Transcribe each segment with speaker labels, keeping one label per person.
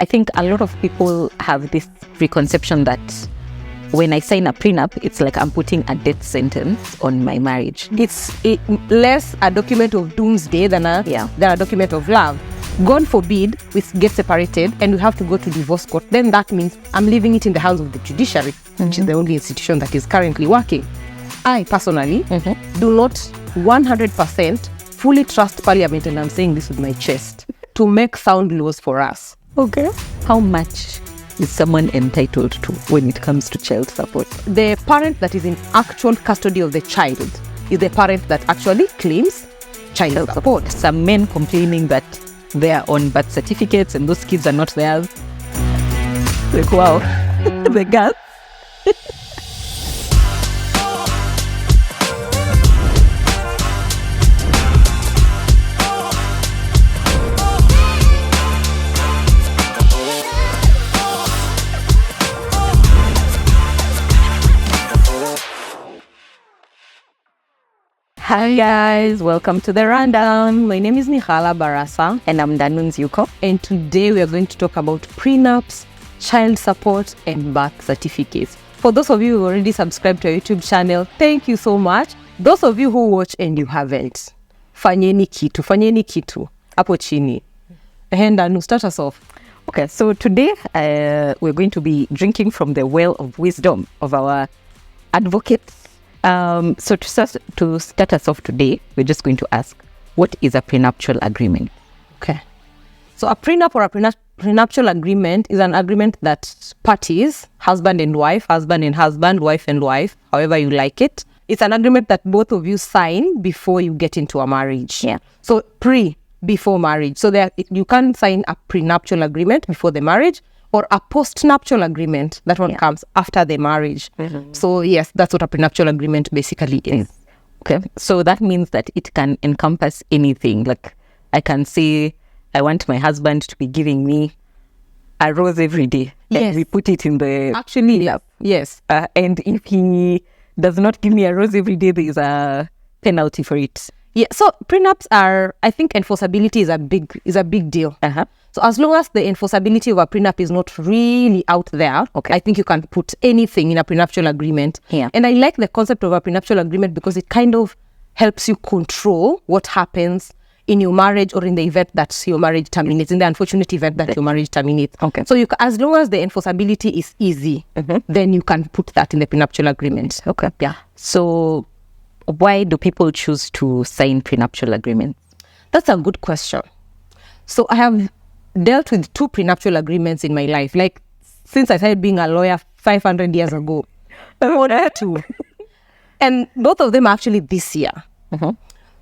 Speaker 1: I think a lot of people have this preconception that when I sign a prenup, it's like I'm putting a death sentence on my marriage.
Speaker 2: It's less a document of doomsday than a document of love. God forbid we get separated and we have to go to divorce court. Then that means I'm leaving it in the hands of the judiciary, which is the only institution that is currently working. I personally do not 100% fully trust Parliament, and I'm saying this with my chest, to make sound laws for us.
Speaker 1: Okay. How much is someone entitled to when it comes to child support?
Speaker 2: The parent that is in actual custody of the child is the parent that actually claims child support.
Speaker 1: Some men complaining that they are on birth certificates and those kids are not theirs. Like, wow, the girl. Hi guys, welcome to the rundown. My name is Nihala Barasa
Speaker 2: And I'm Danun Yuko.
Speaker 1: and today we are going to talk about prenups, child support and birth certificates. For those of you who already subscribed to our YouTube channel, thank you so much. Those of you who watch and you haven't, fanyeni kitu hapo chini. And Danu, start us off. Okay, so today we're going to be drinking from the well of wisdom of our advocates. So to start us off today, we're just going to ask, what is a prenuptial agreement?
Speaker 2: Okay. So a prenup or a prenuptial agreement is an agreement that parties, husband and wife, wife and wife, however you like it. It's an agreement that both of you sign before you get into a marriage.
Speaker 1: Yeah.
Speaker 2: So before marriage. So you can sign a prenuptial agreement before the marriage, or a postnuptial agreement. That one comes after the marriage. So yes, that's what a prenuptial agreement basically is.
Speaker 1: Okay, so that means that it can encompass anything. Like I can say, I want my husband to be giving me a rose every day.
Speaker 2: Yes.
Speaker 1: We put it in the...
Speaker 2: Actually, yes.
Speaker 1: And if he does not give me a rose every day, there is a penalty for it.
Speaker 2: Yeah, so prenups are, I think enforceability is a big deal. So as long as the enforceability of a prenup is not really out there, I think you can put anything in a prenuptial agreement.
Speaker 1: Yeah.
Speaker 2: And I like the concept of a prenuptial agreement because it kind of helps you control what happens in your marriage or in the event that your marriage terminates, in the unfortunate event that your marriage terminates.
Speaker 1: Okay.
Speaker 2: So as long as the enforceability is easy, then you can put that in the prenuptial agreement.
Speaker 1: Okay.
Speaker 2: Yeah.
Speaker 1: So why do people choose to sign prenuptial agreements?
Speaker 2: That's a good question. So I have dealt with 2 prenuptial agreements in my life. Like since I started being a lawyer 500 years ago. Two. And both of them are actually this year.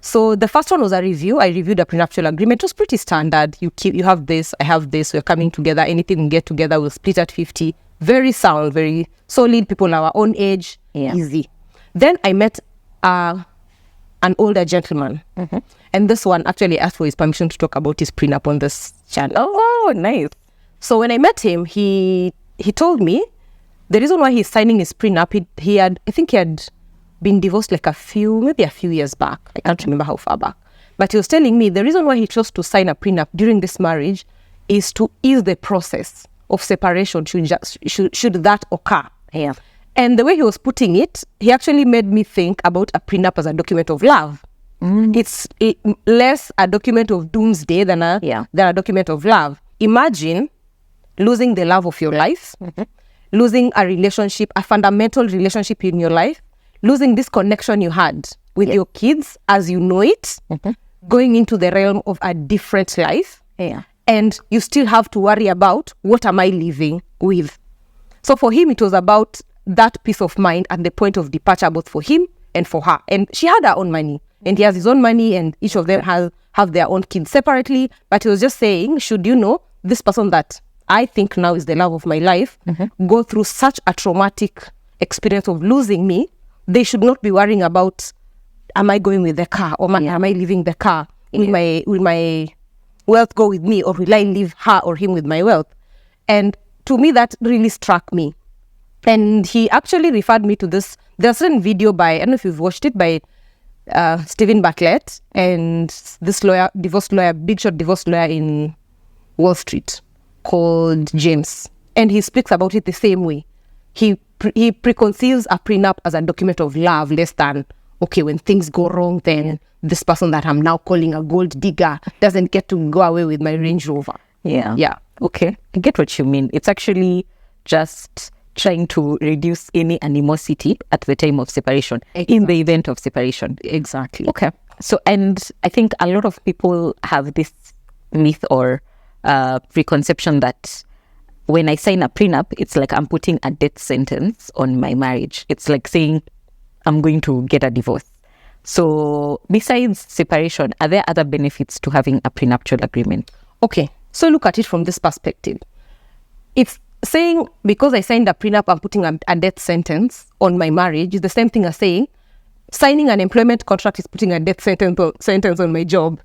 Speaker 2: So the first one was a review. I reviewed a prenuptial agreement. It was pretty standard. You have this, I have this, we're coming together. Anything we get together, we'll split at 50. Very sound, very solid. People our own age.
Speaker 1: Yeah.
Speaker 2: Easy. Then I met an older gentleman. And this one actually asked for his permission to talk about his prenup on this channel.
Speaker 1: Oh, nice.
Speaker 2: So when I met him, he told me the reason why he's signing his prenup, he had been divorced like a few years back. I can't remember how far back. But he was telling me the reason why he chose to sign a prenup during this marriage is to ease the process of separation should that occur.
Speaker 1: Yeah.
Speaker 2: And the way he was putting it, he actually made me think about a prenup as a document of love. It's less a document of doomsday than a document of love. Imagine losing the love of your life, losing a relationship, a fundamental relationship in your life, losing this connection you had with your kids as you know it, going into the realm of a different life.
Speaker 1: Yeah.
Speaker 2: And you still have to worry about what am I living with. So for him, it was about that peace of mind at the point of departure, both for him and for her. And she had her own money and he has his own money, and each of them have their own kids separately. But he was just saying, should this person that I think now is the love of my life go through such a traumatic experience of losing me, they should not be worrying about, am I going with the car, or am I leaving the car? Will my wealth go with me, or will I leave her or him with my wealth? And to me, that really struck me. And he actually referred me to this. There's a certain video by, I don't know if you've watched it, by Stephen Bartlett and this lawyer, big shot divorce lawyer in Wall Street called James, and he speaks about it the same way. He preconceives a prenup as a document of love, less than, okay, when things go wrong, then this person that I'm now calling a gold digger doesn't get to go away with my Range Rover.
Speaker 1: Yeah. Okay. I get what you mean. It's actually just trying to reduce any animosity at the time of separation, in the event of separation.
Speaker 2: Exactly.
Speaker 1: Okay. So, and I think a lot of people have this myth or preconception that when I sign a prenup, it's like I'm putting a death sentence on my marriage. It's like saying I'm going to get a divorce. So besides separation, are there other benefits to having a prenuptial agreement?
Speaker 2: Okay, so look at it from this perspective. It's saying because I signed a prenup, I'm putting a death sentence on my marriage is the same thing as saying signing an employment contract is putting a death sentence on my job.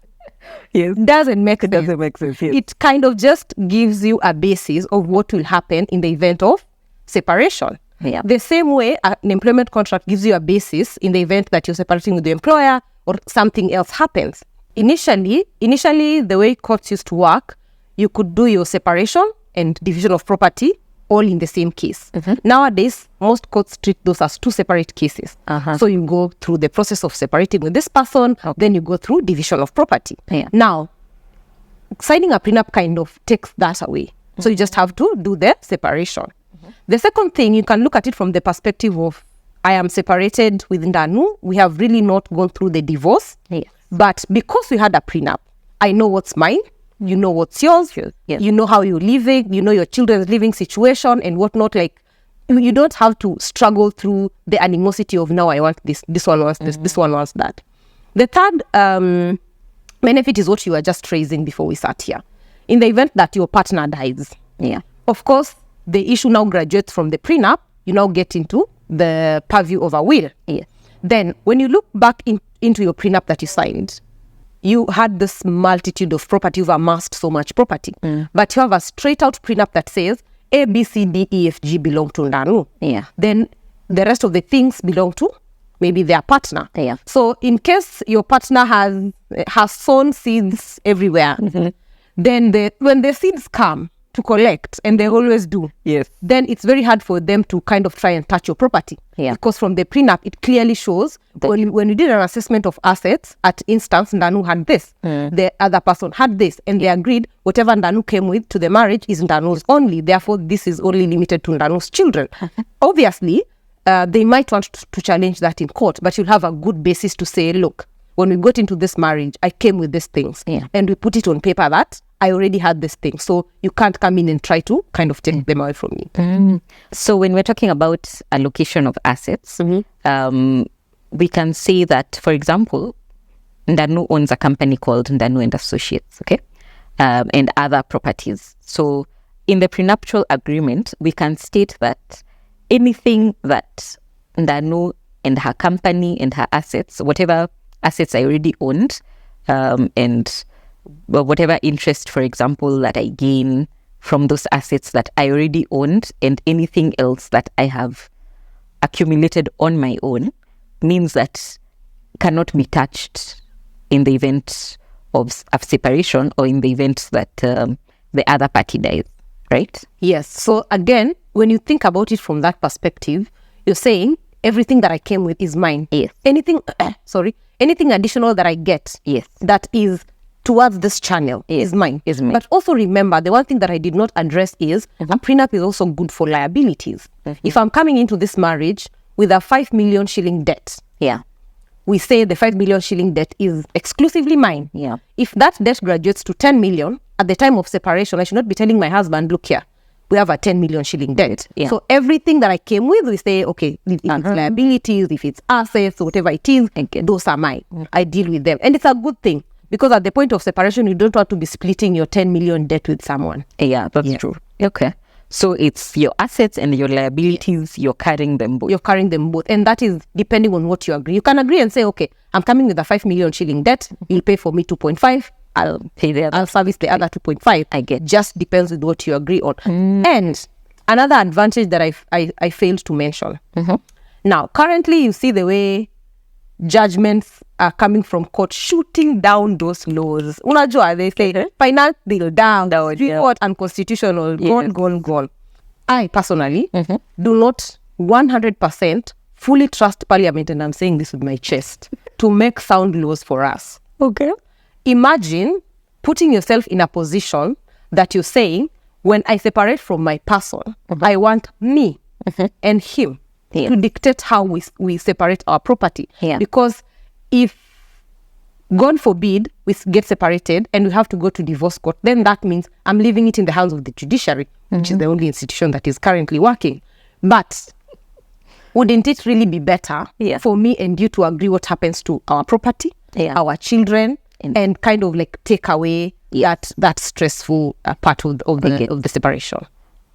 Speaker 1: Yes.
Speaker 2: Doesn't make sense.
Speaker 1: Doesn't make sense. Yes.
Speaker 2: It kind of just gives you a basis of what will happen in the event of separation.
Speaker 1: Yeah.
Speaker 2: The same way an employment contract gives you a basis in the event that you're separating with the employer or something else happens. Initially, the way courts used to work, you could do your separation and division of property all in the same case. Nowadays, most courts treat those as two separate cases. So you go through the process of separating with this person, then you go through division of property. Now, signing a prenup kind of takes that away. So you just have to do the separation. The second thing, you can look at it from the perspective of, I am separated with Ndanu. We have really not gone through the divorce. But because we had a prenup, I know what's mine. You know what's yours. You know how you're living. You know your children's living situation and whatnot. Like, you don't have to struggle through the animosity of, now I want this one wants this one wants that. The third benefit is what you were just raising before we sat here. In the event that your partner dies, of course, the issue now graduates from the prenup. You now get into the purview of a will. Then, when you look back into your prenup that you signed, you had this multitude of property. You've amassed so much property. But you have a straight out prenup that says A, B, C, D, E, F, G belong to Ndanu. Then the rest of the things belong to maybe their partner. So in case your partner has sown seeds everywhere, then when the seeds come to collect, and they always do, then it's very hard for them to kind of try and touch your property. Because from the prenup, it clearly shows when you did an assessment of assets, at instance, Ndanu had this, the other person had this, and they agreed whatever Ndanu came with to the marriage is Ndanu's only. Therefore, this is only limited to Ndanu's children. Obviously, they might want to challenge that in court, but you'll have a good basis to say, look, when we got into this marriage, I came with these things, and we put it on paper that I already had this thing. So you can't come in and try to kind of take them away from me.
Speaker 1: So when we're talking about allocation of assets, we can say that, for example, Ndanu owns a company called Ndanu and Associates, and other properties. So in the prenuptial agreement, we can state that anything that Ndanu and her company and her assets, whatever assets I already owned, and whatever interest, for example, that I gain from those assets that I already owned, and anything else that I have accumulated on my own, means that cannot be touched in the event of separation or in the event that the other party dies, right?
Speaker 2: Yes. So again, when you think about it from that perspective, you're saying everything that I came with is mine. Anything additional that I get, that is towards this channel is mine. But also remember, the one thing that I did not address is a prenup is also good for liabilities. If I'm coming into this marriage with a 5 million shilling debt, we say the 5 million shilling debt is exclusively mine. If that debt graduates to 10 million, at the time of separation, I should not be telling my husband, look here, we have a 10 million shilling debt. So everything that I came with, we say, okay, if it's liabilities, if it's assets, whatever it is, those are mine. I deal with them. And it's a good thing. Because at the point of separation, you don't want to be splitting your 10 million debt with someone.
Speaker 1: That's true. Okay. So it's your assets and your liabilities, you're carrying them both.
Speaker 2: You're carrying them both. And that is depending on what you agree. You can agree and say, okay, I'm coming with a 5 million shilling debt. You'll pay for me 2.5. I'll pay the other. I'll service the other 2.5.
Speaker 1: I get.
Speaker 2: Just depends with what you agree on. And another advantage that I failed to mention. Now, currently, you see the way judgments are coming from court shooting down those laws. Unajua, they say, finance bill down, report unconstitutional, gone. I personally do not 100% fully trust Parliament, and I'm saying this with my chest, to make sound laws for us.
Speaker 1: Okay.
Speaker 2: Imagine putting yourself in a position that you're saying, when I separate from my person, I want me and him to dictate how we separate our property.
Speaker 1: Yeah.
Speaker 2: Because if, God forbid, we get separated and we have to go to divorce court, then that means I'm leaving it in the hands of the judiciary, which is the only institution that is currently working. But wouldn't it really be better for me and you to agree what happens to our property, our children, and kind of like take away that stressful part of the separation?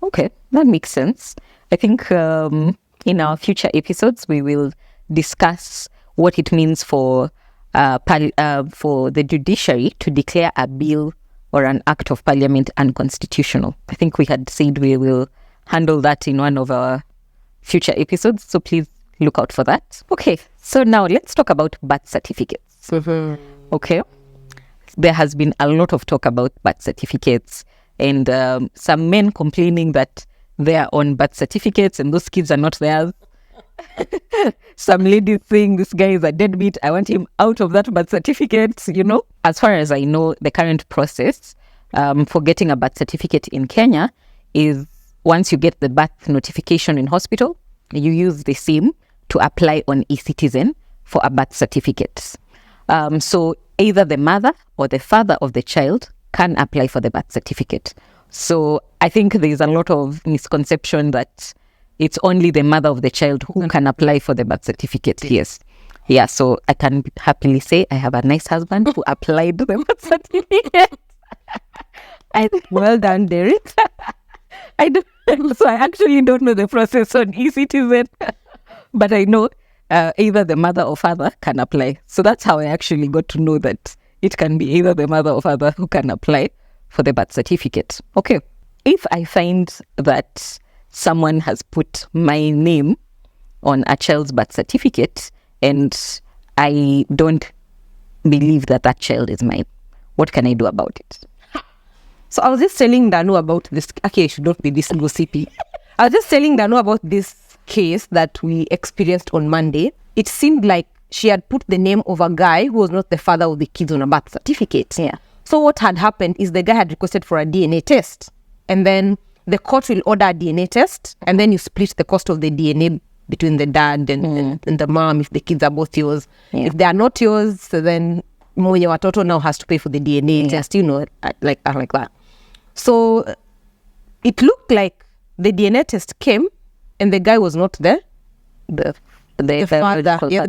Speaker 1: Okay, that makes sense. I think in our future episodes we will discuss what it means for the judiciary to declare a bill or an act of parliament unconstitutional. I think we had said we will handle that in one of our future episodes, so please look out for that. Okay, so now let's talk about birth certificates. Okay, there has been a lot of talk about birth certificates, and some men complaining that they are on birth certificates and those kids are not theirs. Some ladies saying this guy is a deadbeat, I want him out of that birth certificate, you know. As far as I know, the current process for getting a birth certificate in Kenya is once you get the birth notification in hospital, you use the same to apply on eCitizen for a birth certificate. So either the mother or the father of the child can apply for the birth certificate. So I think there's a lot of misconception that it's only the mother of the child who can apply for the birth certificate. Yes. Yeah, so I can happily say I have a nice husband who applied the birth certificate.
Speaker 2: Well done, Derek.
Speaker 1: So I actually don't know the process on eCitizen, but I know either the mother or father can apply. So that's how I actually got to know that it can be either the mother or father who can apply for the birth certificate. Okay, if I find that someone has put my name on a child's birth certificate and I don't believe that that child is mine, what can I do about it?
Speaker 2: So I was just telling Danu about this. Okay, I should not be this gossipy. I was just telling Danu about this case that we experienced on Monday. It seemed like she had put the name of a guy who was not the father of the kids on a birth certificate.
Speaker 1: Yeah.
Speaker 2: So what had happened is the guy had requested for a DNA test. And then the court will order a DNA test. And then you split the cost of the DNA between the dad and the mom if the kids are both yours. Yeah. If they are not yours, so then mwenye watoto now has to pay for the DNA test, you know, like that. So it looked like the DNA test came and the guy was not there. The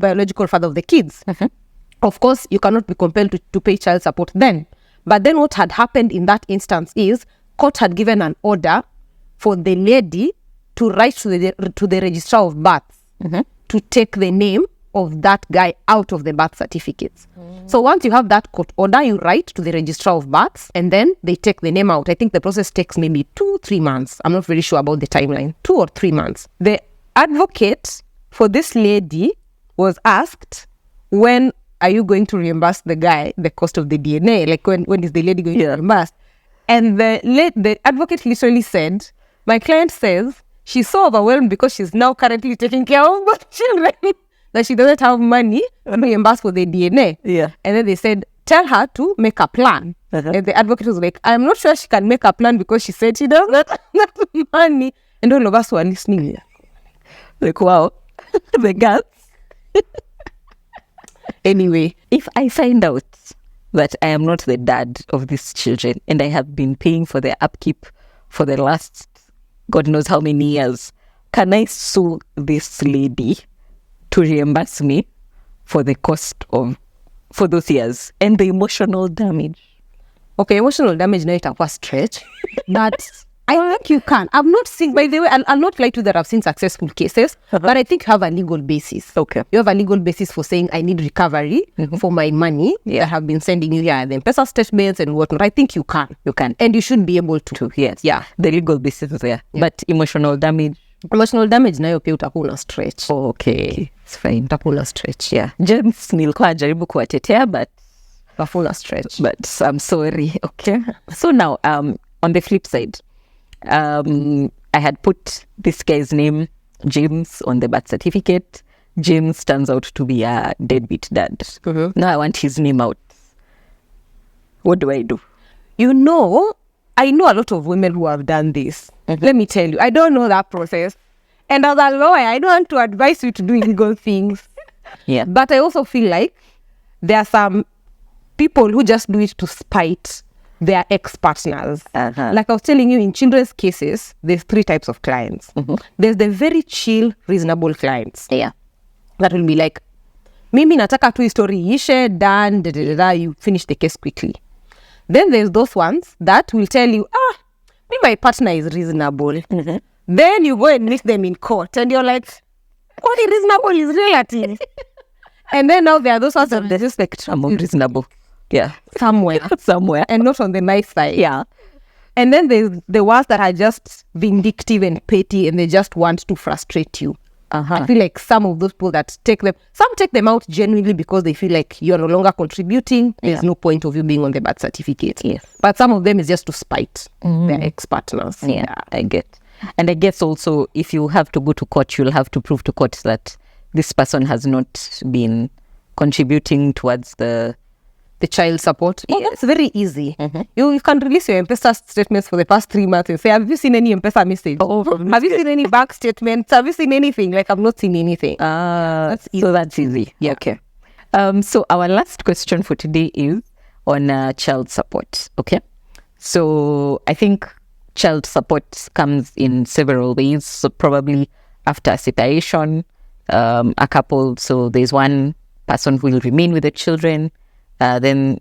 Speaker 2: biological father of the kids. Of course, you cannot be compelled to pay child support then. But then what had happened in that instance is court had given an order for the lady to write to the registrar of births to take the name of that guy out of the birth certificates. So once you have that court order, you write to the registrar of births and then they take the name out. I think the process takes maybe 2-3 months. I'm not very sure about the timeline. 2 or 3 months. The advocate for this lady was asked, when are you going to reimburse the guy the cost of the DNA? Like when is the lady going to reimburse? And the advocate literally said, my client says she's so overwhelmed because she's now currently taking care of both children that she doesn't have money to reimburse for the DNA.
Speaker 1: Yeah.
Speaker 2: And then they said, tell her to make a plan. And the advocate was like, I'm not sure she can make a plan because she said she does not have money. And all of us were listening.
Speaker 1: Like, wow, the guts.
Speaker 2: Anyway,
Speaker 1: if I find out that I am not the dad of these children and I have been paying for their upkeep for the last God knows how many years, can I sue this lady to reimburse me for the cost for those years and the emotional damage?
Speaker 2: Okay, emotional damage now itakuwa stretch, but I think you can. I've not seen, by the way, I'll not lie to you that I've seen successful cases, but I think you have a legal basis.
Speaker 1: Okay.
Speaker 2: You have a legal basis for saying I need recovery for my money that I have been sending you here, the M-Pesa statements and whatnot. I think you can.
Speaker 1: You can.
Speaker 2: And you should be able to.
Speaker 1: Yes.
Speaker 2: Yeah.
Speaker 1: The legal basis is there. Yeah. But emotional damage,
Speaker 2: Emotional damage nayo pia utakuwa una stretch.
Speaker 1: Okay, it's fine.
Speaker 2: Utakuwa una stretch.
Speaker 1: Yeah, James nilikuwa najaribu kuwatetea but
Speaker 2: Utakuwa una stretch.
Speaker 1: but I'm sorry. Okay. So now on the flip side, I had put this guy's name, James, on the birth certificate. James turns out to be a deadbeat dad. Now I want his name out. What do I do?
Speaker 2: You know, I know a lot of women who have done this. Let me tell you, I don't know that process. And as a lawyer, I don't want to advise you to do illegal things.
Speaker 1: Yeah.
Speaker 2: But I also feel like there are some people who just do it to spite their ex-partners. Like I was telling you, in children's cases, there's 3 types of clients. There's the very chill, reasonable clients.
Speaker 1: Yeah.
Speaker 2: That will be like, mimi nataka tu story ishe, done, you finish the case quickly. Then there's those ones that will tell you, me, my partner is reasonable. Then you go and meet them in court and you're like, what is reasonable is relative. And then now there are those ones that there's a spectrum of
Speaker 1: Reasonable. Yeah.
Speaker 2: somewhere and not on the nice side.
Speaker 1: Yeah.
Speaker 2: And then there's the ones that are just vindictive and petty and they just want to frustrate you. I feel like some of those people that take them out genuinely because they feel like you're no longer contributing. There's no point of you being on the birth certificate.
Speaker 1: Yes.
Speaker 2: But some of them is just to spite their ex-partners.
Speaker 1: Yeah, I get. And I guess also if you have to go to court, you'll have to prove to court that this person has not been contributing towards the
Speaker 2: child support. Oh, that's very easy. You can release your M-Pesa statements for the past 3 months and say, have you seen any M-Pesa message? Have you seen any bank statements? Have you seen anything? Like, I've not seen anything.
Speaker 1: That's easy. So that's easy.
Speaker 2: Yeah.
Speaker 1: Okay. So our last question for today is on child support. Okay. So I think child support comes in several ways. So probably after a separation, a couple, so there's one person who will remain with the children. Then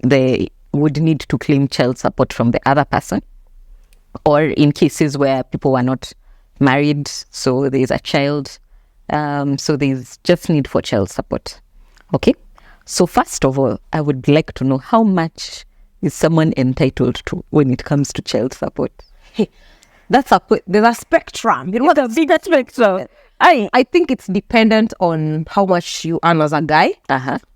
Speaker 1: they would need to claim child support from the other person, or in cases where people were not married, so there's a child, so there's just need for child support. Okay, so first of all, I would like to know how much is someone entitled to when it comes to child support?
Speaker 2: Hey, there's a spectrum. You know what the big spectrum? I think it's dependent on how much you earn as a guy,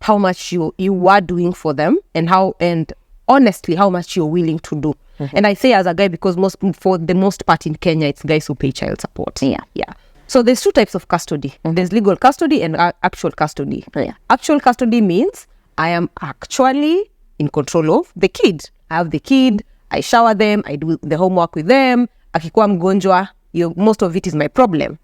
Speaker 2: how much you are doing for them, and honestly, how much you're willing to do. And I say as a guy because for the most part in Kenya, it's guys who pay child support.
Speaker 1: Yeah.
Speaker 2: So there's 2 types of custody. There's legal custody and actual custody. Actual custody means I am actually in control of the kid. I have the kid, I shower them, I do the homework with them. Akikuwa mgonjwa, most of it is my problem.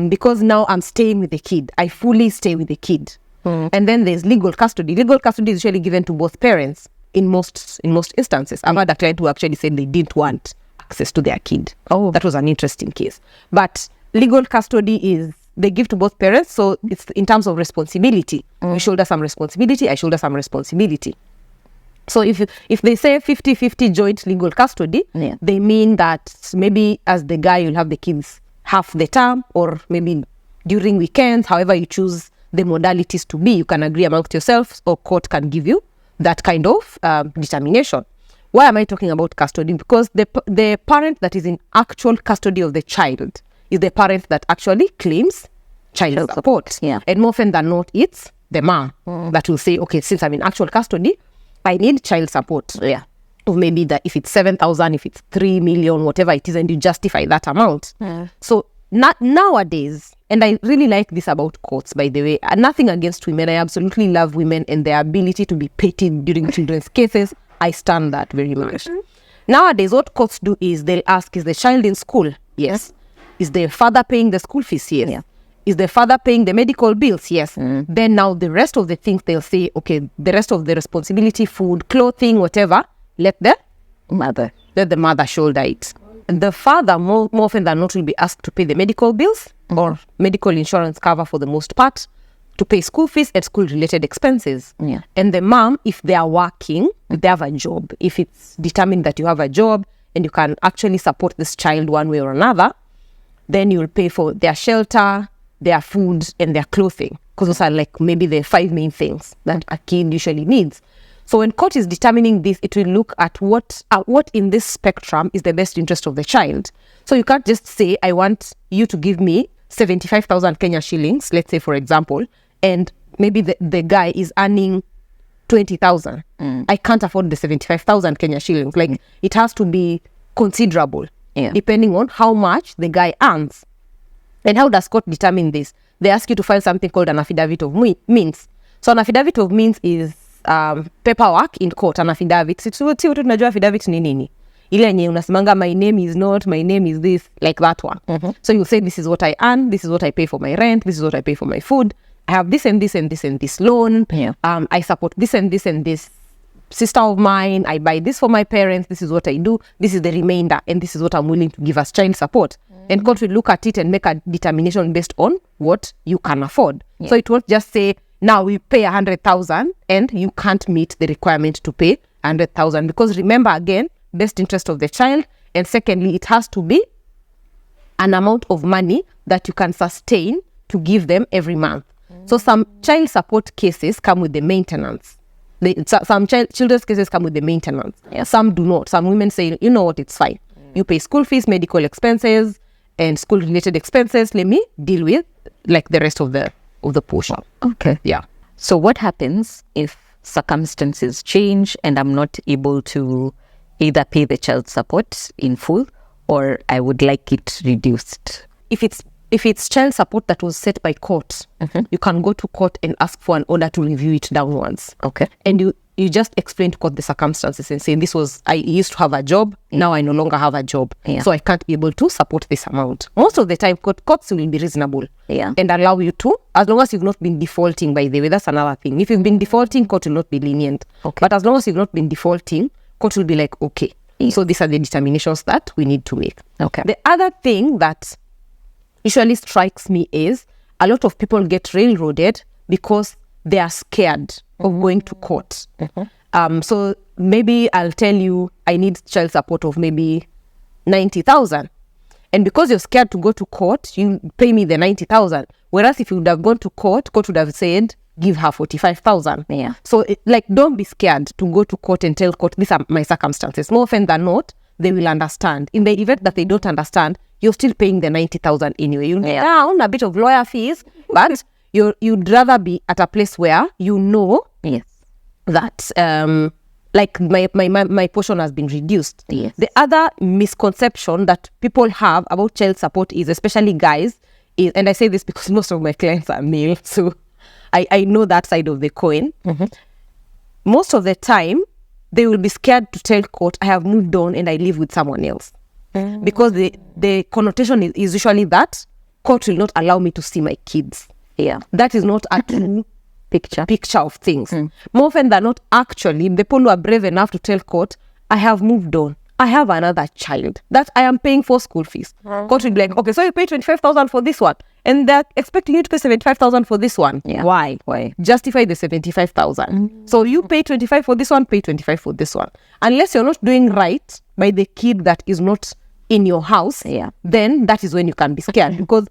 Speaker 2: Because now I'm staying with the kid. I fully stay with the kid. And then there's legal custody. Legal custody is usually given to both parents in most instances. I've had a client who actually said they didn't want access to their kid. Oh, that was an interesting case. But legal custody is they give to both parents. So it's in terms of responsibility. You shoulder some responsibility, I shoulder some responsibility. So if they say 50-50 joint legal custody, they mean that maybe as the guy you'll have the kids half the term, or maybe during weekends, however you choose the modalities to be, you can agree amongst yourselves, or court can give you that kind of determination. Why am I talking about custody? Because the parent that is in actual custody of the child is the parent that actually claims child support. And more often than not, it's the mom that will say, okay, since I'm in actual custody, I need child support. Of maybe that if it's 7,000, if it's 3 million, whatever it is, and you justify that amount. So nowadays, and I really like this about courts, by the way, nothing against women. I absolutely love women and their ability to be petty during children's cases. I stand that very much. Nowadays, what courts do is they'll ask, is the child in school? Yes. Is the father paying the school fees? Yes. Is the father paying the medical bills? Yes. Then now the rest of the things they'll say, okay, the rest of the responsibility, food, clothing, whatever, let the mother shoulder it. The father, more often than not, will be asked to pay the medical bills or medical insurance cover for the most part, to pay school fees and school-related expenses. And the mom, if they are working, they have a job. If it's determined that you have a job and you can actually support this child one way or another, then you'll pay for their shelter, their food, and their clothing. Because those are like maybe the 5 main things that a kid usually needs. So when court is determining this, it will look at what in this spectrum is the best interest of the child. So you can't just say, I want you to give me 75,000 Kenya shillings, let's say, for example, and maybe the guy is earning 20,000. I can't afford the 75,000 Kenya shillings. Like, it has to be considerable, depending on how much the guy earns. And how does court determine this? They ask you to file something called an affidavit of means. So an affidavit of means is paperwork in court. An affidavit, si wote tunajua affidavit ni nini? Ile yenye unasemanga, my name is not, my name is this, like that one. So you say, this is what I earn, this is what I pay for my rent, this is what I pay for my food, I have this and this and this and this loan, I support this and this and this sister of mine, I buy this for my parents, this is what I do, this is the remainder, and this is what I'm willing to give as child support. And court will look at it and make a determination based on what you can afford. So it won't just say, now we pay 100,000 and you can't meet the requirement to pay 100,000, because remember, again, best interest of the child, and secondly, it has to be an amount of money that you can sustain to give them every month. So some child support cases come with the maintenance. Some children's cases come with the maintenance. Some do not. Some women say, you know what, it's fine. You pay school fees, medical expenses, and school related expenses. Let me deal with like the rest of the portion.
Speaker 1: Okay.
Speaker 2: Yeah.
Speaker 1: So what happens if circumstances change and I'm not able to either pay the child support in full, or I would like it reduced?
Speaker 2: If it's child support that was set by court, you can go to court and ask for an order to review it downwards.
Speaker 1: Okay.
Speaker 2: And you just explain to court the circumstances and say, I used to have a job, now I no longer have a job, so I can't be able to support this amount. Most of the time, courts will be reasonable and allow you to, as long as you've not been defaulting, by the way. That's another thing. If you've been defaulting, court will not be lenient. But as long as you've not been defaulting, court will be like, okay, so these are the determinations that we need to make.
Speaker 1: Okay.
Speaker 2: The other thing that usually strikes me is a lot of people get railroaded because they are scared of going to court. So maybe I'll tell you, I need child support of maybe 90,000. And because you're scared to go to court, you pay me the 90,000. Whereas if you would have gone to court would have said, give her 45,000. So don't be scared to go to court and tell court, these are my circumstances. More often than not, they will understand. In the event that they don't understand, you're still paying the 90,000 anyway. You'll down a bit of lawyer fees, but you'd rather be at a place where you know that my portion has been reduced. The other misconception that people have about child support is, especially guys, and I say this because most of my clients are male, so I know that side of the coin. Most of the time, they will be scared to tell court, I have moved on and I live with someone else. Because the connotation is usually that court will not allow me to see my kids. That is not a true picture of things. More often than not, actually, the people who are brave enough to tell court, I have moved on, I have another child that I am paying for school fees. Court will be like, okay, so you pay 25,000 for this one, and they're expecting you to pay 75,000 for this one. Why? Justify the 75,000. So you pay 25 for this one, pay 25 for this one. Unless you're not doing right by the kid that is not in your house, then that is when you can be scared. Because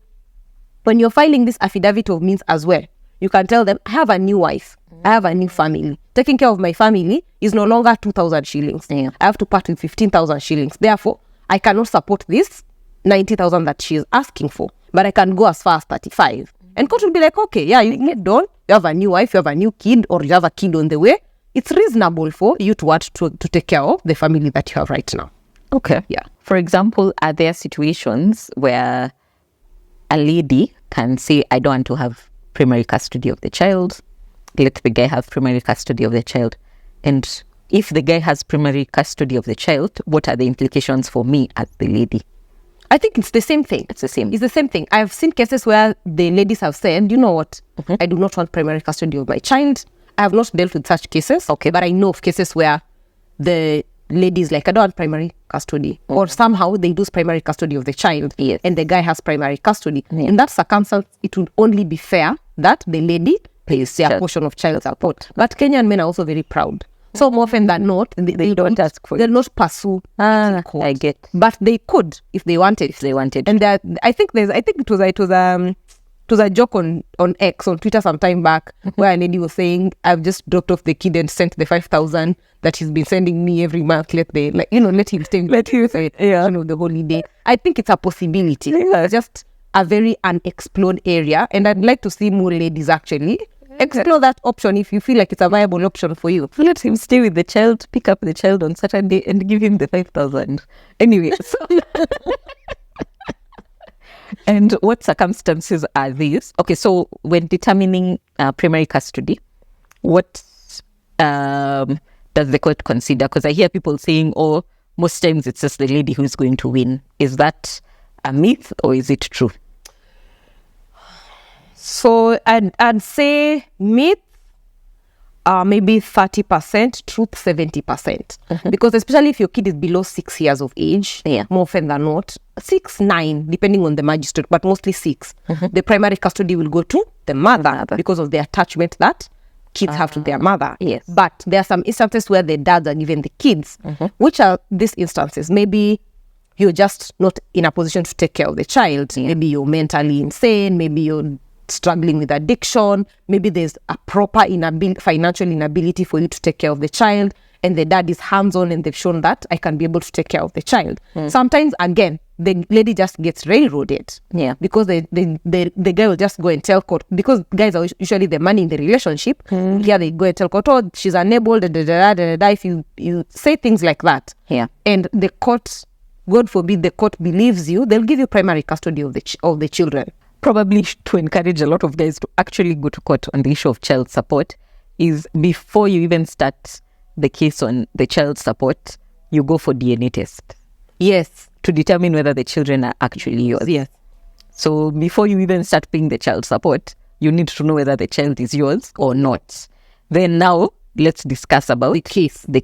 Speaker 2: when you're filing this affidavit of means as well, you can tell them, I have a new wife, I have a new family. Taking care of my family is no longer 2,000 shillings. I have to part with 15,000 shillings. Therefore, I cannot support this 90,000 that she is asking for, but I can go as far as 35. And court will be like, okay, you get done. You have a new wife, you have a new kid, or you have a kid on the way. It's reasonable for you to want to take care of the family that you have right now.
Speaker 1: Okay. For example, are there situations where a lady can say, I don't want to have primary custody of the child, let the guy have primary custody of the child? And if the guy has primary custody of the child, what are the implications for me as the lady?
Speaker 2: I think it's the same thing. It's the same thing. I've seen cases where the ladies have said, you know what, I do not want primary custody of my child. I have not dealt with such cases, but I know of cases where the ladies like, I don't want primary custody, or somehow they lose primary custody of the child, and the guy has primary custody. In that circumstance, it would only be fair that the lady pays their portion of child support. But Kenyan men are also very proud. So more often than not, they don't ask for it. They'll not pursue court.
Speaker 1: I get.
Speaker 2: But they could if they wanted. And I think it was it was a joke on X, on Twitter some time back, where a lady was saying, I've just dropped off the kid and sent the 5,000 that he's been sending me every month. Let him stay. Let him say, the holiday. I think it's a possibility. Yeah. It's just a very unexplored area. And I'd like to see more ladies actually explore that option if you feel like it's a viable option for you.
Speaker 1: Let him stay with the child, pick up the child on Saturday and give him the 5,000. Anyway, so... And what circumstances are these? Okay, so when determining primary custody, what does the court consider? Because I hear people saying, oh, most times it's just the lady who's going to win. Is that a myth or is it true?
Speaker 2: So I'd say myth, maybe 30%, truth 70%. Because especially if your kid is below 6 years of age, more often than not, 6, 9, depending on the magistrate, but mostly 6, the primary custody will go to the mother because of the attachment that kids have to their mother.
Speaker 1: Yes.
Speaker 2: But there are some instances where the dads are given the kids. Which are these instances? Maybe you're just not in a position to take care of the child. Maybe you're mentally insane. Maybe you're struggling with addiction. Maybe there's a proper financial inability for you to take care of the child, and the dad is hands-on and they've shown that I can be able to take care of the child. Sometimes, again, the lady just gets railroaded. Because the guy will just go and tell court, because guys are usually the money in the relationship. Here they go and tell court, oh, she's unable, if you say things like that. And the court, God forbid the court believes you, they'll give you primary custody of the children.
Speaker 1: Probably to encourage a lot of guys to actually go to court on the issue of child support is before you even start the case on the child support, you go for DNA test.
Speaker 2: Yes.
Speaker 1: To determine whether the children are actually yours.
Speaker 2: Yes.
Speaker 1: So before you even start paying the child support, you need to know whether the child is yours or not. Then now, let's discuss about the case, the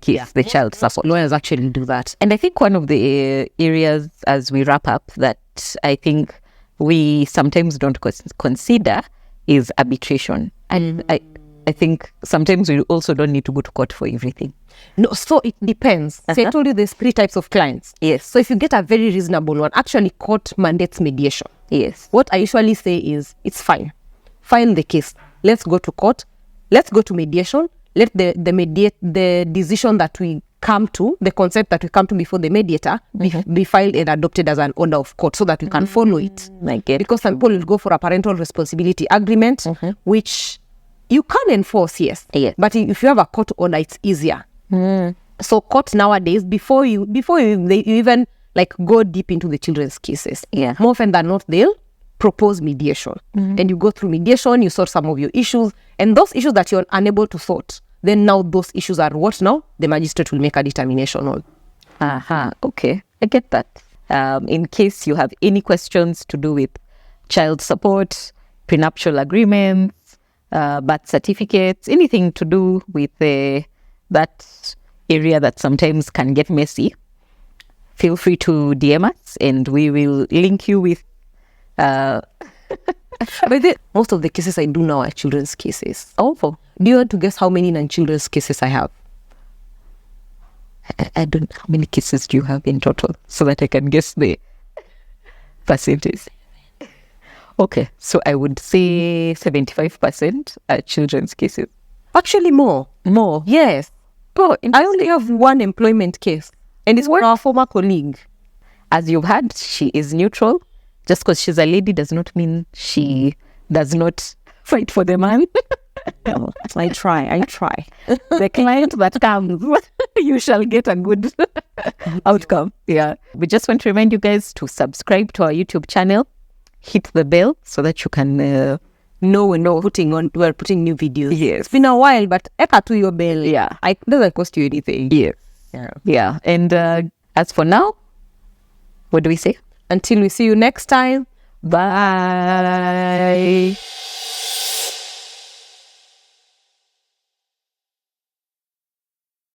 Speaker 1: child support.
Speaker 2: Lawyers actually do that.
Speaker 1: And I think one of the areas as we wrap up that I think we sometimes don't consider is arbitration. And I think sometimes we also don't need to go to court for everything.
Speaker 2: No, so it depends. So I told you there's 3 types of clients.
Speaker 1: Yes.
Speaker 2: So if you get a very reasonable one, actually court mandates mediation.
Speaker 1: Yes.
Speaker 2: What I usually say is, it's fine. File the case. Let's go to court. Let's go to mediation. Let the decision that we come to, the concept that we come to before the mediator, be filed and adopted as an order of court so that you can follow it. Because some people will go for a parental responsibility agreement, which you can enforce, yes. But if you have a court order, it's easier. So court nowadays, before you even go deep into the children's cases, more often than not, they'll propose mediation. And you go through mediation, you sort some of your issues, and those issues that you're unable to sort, then now those issues are what now? The magistrate will make a determination on.
Speaker 1: Okay, I get that. In case you have any questions to do with child support, prenuptial agreements, birth certificates, anything to do with that area that sometimes can get messy, feel free to DM us and we will link you with...
Speaker 2: But most of the cases I do now are children's cases.
Speaker 1: Oh.
Speaker 2: Do you want to guess how many non-children's cases I have?
Speaker 1: I don't know. How many cases do you have in total so that I can guess the percentage? Okay, so I would say 75% are children's cases.
Speaker 2: Actually more.
Speaker 1: More?
Speaker 2: Yes.
Speaker 1: Oh,
Speaker 2: I only have one employment case, and it's from our former colleague.
Speaker 1: As you've heard, she is neutral. Just because she's a lady does not mean she does not fight for the man.
Speaker 2: No, I try.
Speaker 1: The client that comes, you shall get a good outcome. Yeah. We just want to remind you guys to subscribe to our YouTube channel, hit the bell so that you can know when we're putting new videos.
Speaker 2: Yes. It's been a while, but eka to your bell.
Speaker 1: Yeah.
Speaker 2: It doesn't cost you anything.
Speaker 1: Yes. Yeah. And as for now, what do we say?
Speaker 2: Until we see you next time.
Speaker 1: Bye.